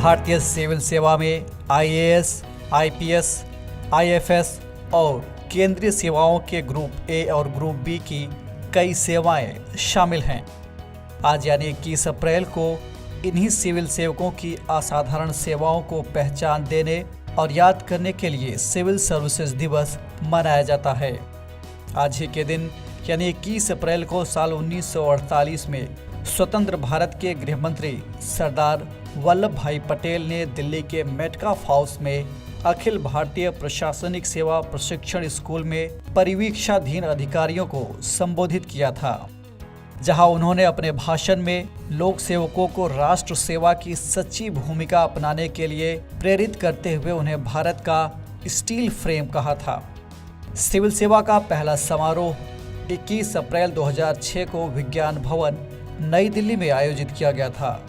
भारतीय सिविल सेवा में आईएएस, आईपीएस, आईएफएस और केंद्रीय सेवाओं के ग्रुप ए और ग्रुप बी की कई सेवाएं शामिल हैं। आज यानी 21 अप्रैल को इन्हीं सिविल सेवकों की असाधारण सेवाओं को पहचान देने और याद करने के लिए सिविल सर्विसेज दिवस मनाया जाता है। आज ही के दिन यानी 21 अप्रैल को साल 1948 में स्वतंत्र भारत के गृह मंत्री सरदार वल्लभ भाई पटेल ने दिल्ली के मेटकाफ हाउस में अखिल भारतीय प्रशासनिक सेवा प्रशिक्षण स्कूल में परिवीक्षाधीन अधिकारियों को संबोधित किया था, जहां उन्होंने अपने भाषण में लोक सेवकों को राष्ट्र सेवा की सच्ची भूमिका अपनाने के लिए प्रेरित करते हुए उन्हें भारत का स्टील फ्रेम कहा था। सिविल सेवा का पहला समारोह 21 अप्रैल 2006 को विज्ञान भवन नई दिल्ली में आयोजित किया गया था।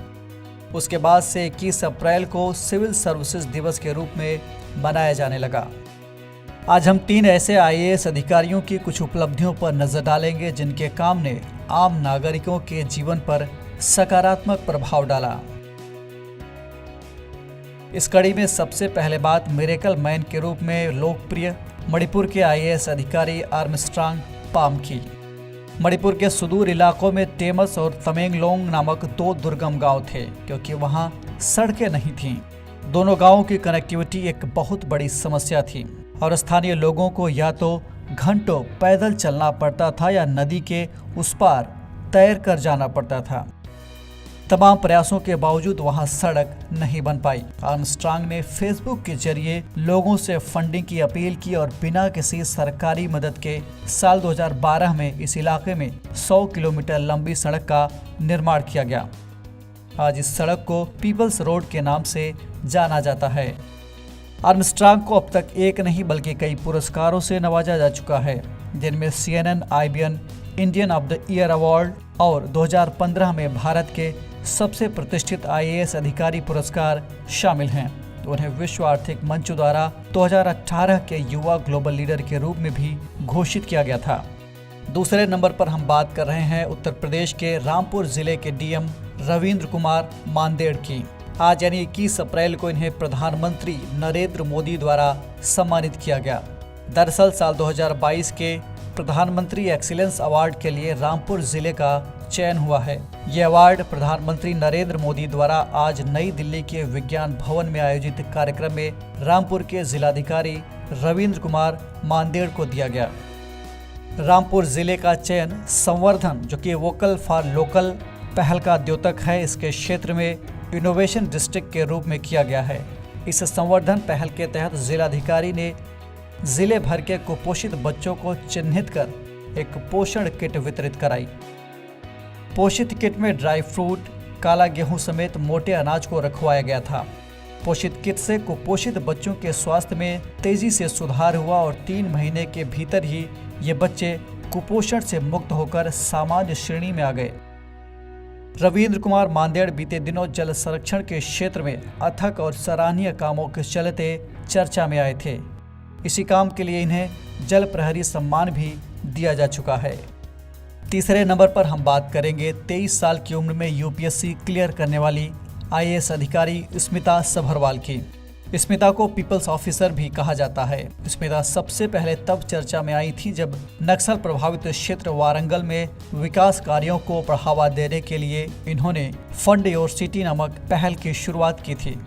उसके बाद से 21 अप्रैल को सिविल सर्विसेज दिवस के रूप में मनाया जाने लगा। आज हम 3 ऐसे आईएएस अधिकारियों की कुछ उपलब्धियों पर नजर डालेंगे जिनके काम ने आम नागरिकों के जीवन पर सकारात्मक प्रभाव डाला। इस कड़ी में सबसे पहले बात मिरेकल मैन के रूप में लोकप्रिय मणिपुर के आईएएस अधिकारी आर्मस्ट्रांग पाम की। मणिपुर के सुदूर इलाकों में टेमस और तमेंगलोंग नामक 2 दुर्गम गांव थे, क्योंकि वहां सड़कें नहीं थीं। दोनों गांवों की कनेक्टिविटी एक बहुत बड़ी समस्या थी और स्थानीय लोगों को या तो घंटों पैदल चलना पड़ता था या नदी के उस पार तैर कर जाना पड़ता था। तमाम प्रयासों के बावजूद वहां सड़क नहीं बन पाई। आर्मस्ट्रांग ने फेसबुक के जरिए लोगों से फंडिंग की अपील की और बिना किसी सरकारी मदद के साल 2012 में इस इलाके में 100 किलोमीटर लंबी सड़क का निर्माण किया गया। आज इस सड़क को पीपल्स रोड के नाम से जाना जाता है। आर्मस्ट्रांग को अब तक एक नहीं बल्कि कई पुरस्कारों से नवाजा जा चुका है, जिनमें CNN IBN Indian of the year award और 2015 में भारत के सबसे प्रतिष्ठित आईएएस अधिकारी पुरस्कार शामिल हैं। उन्हें विश्व आर्थिक मंच द्वारा 2018 के युवा ग्लोबल लीडर के रूप में भी घोषित किया गया था। दूसरे नंबर पर हम बात कर रहे हैं उत्तर प्रदेश के रामपुर जिले के डीएम रविंद्र कुमार मांदेड़ की। आज यानी 21 अप्रैल को इन्हें प्रधानमंत्री नरेंद्र मोदी द्वारा सम्मानित किया गया। दरअसल साल 2022 के प्रधानमंत्री एक्सीलेंस अवार्ड के लिए रामपुर जिले का चयन हुआ है। यह अवार्ड प्रधानमंत्री नरेंद्र मोदी द्वारा आज नई दिल्ली के विज्ञान भवन में आयोजित कार्यक्रम में रामपुर के जिलाधिकारी रविंद्र कुमार मांदेड़ को दिया गया। रामपुर जिले का चयन संवर्धन, जो कि वोकल फॉर लोकल पहल का द्योतक है, इसके क्षेत्र में इनोवेशन डिस्ट्रिक्ट के रूप में किया गया है। इस संवर्धन पहल के तहत जिलाधिकारी ने जिले भर के कुपोषित बच्चों को चिन्हित कर एक पोषण किट वितरित कराई। पोषित किट में ड्राई फ्रूट, काला गेहूं समेत मोटे अनाज को रखवाया गया था। पोषित किट से कुपोषित बच्चों के स्वास्थ्य में तेजी से सुधार हुआ और 3 महीने के भीतर ही ये बच्चे कुपोषण से मुक्त होकर सामान्य श्रेणी में आ गए। रविंद्र कुमार मांदेड़ बीते दिनों जल संरक्षण के क्षेत्र में अथक और सराहनीय कामों के चलते चर्चा में आए थे। इसी काम के लिए इन्हें जल प्रहरी सम्मान भी दिया जा चुका है। तीसरे नंबर पर हम बात करेंगे 23 साल की उम्र में यूपीएससी क्लियर करने वाली आईएएस अधिकारी स्मिता सभरवाल की। स्मिता को पीपल्स ऑफिसर भी कहा जाता है। स्मिता सबसे पहले तब चर्चा में आई थी जब नक्सल प्रभावित क्षेत्र वारंगल में विकास कार्यों को बढ़ावा देने के लिए इन्होंने फंड योर सिटी नामक पहल की शुरुआत की थी।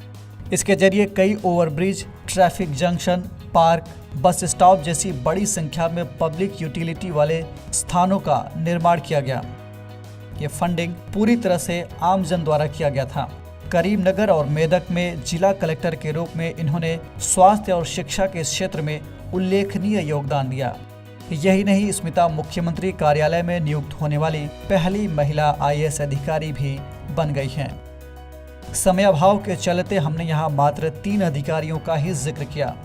इसके जरिए कई overbridge, traffic junction, park, bus stop जैसी बड़ी संख्या में पब्लिक यूटिलिटी वाले स्थानों का निर्माण किया गया। ये फंडिंग पूरी तरह से आम जन द्वारा किया गया था। करीमनगर और मेदक में जिला कलेक्टर के रूप में इन्होंने स्वास्थ्य और शिक्षा के क्षेत्र में उल्लेखनीय योगदान दिया। यही नहीं, स्मिता मुख्यमंत्री कार्यालय में नियुक्त होने वाली पहली महिला आईएएस अधिकारी भी बन गई हैं। समय अभाव के चलते हमने यहाँ मात्र 3 अधिकारियों का ही जिक्र किया।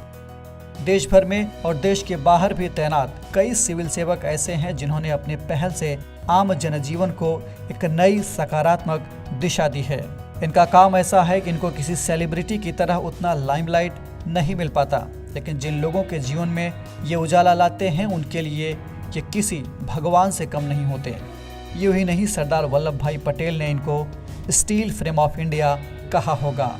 देश भर में और देश के बाहर भी तैनात कई सिविल सेवक ऐसे हैं जिन्होंने अपने पहल से आम जनजीवन को एक नई सकारात्मक दिशा दी है। इनका काम ऐसा है कि इनको किसी सेलिब्रिटी की तरह उतना लाइमलाइट नहीं मिल पाता, लेकिन जिन लोगों के जीवन में ये उजाला लाते हैं उनके लिए ये किसी भगवान से कम नहीं होते। यूं ही नहीं, सरदार वल्लभ भाई पटेल ने इनको स्टील फ्रेम ऑफ इंडिया कहा होगा।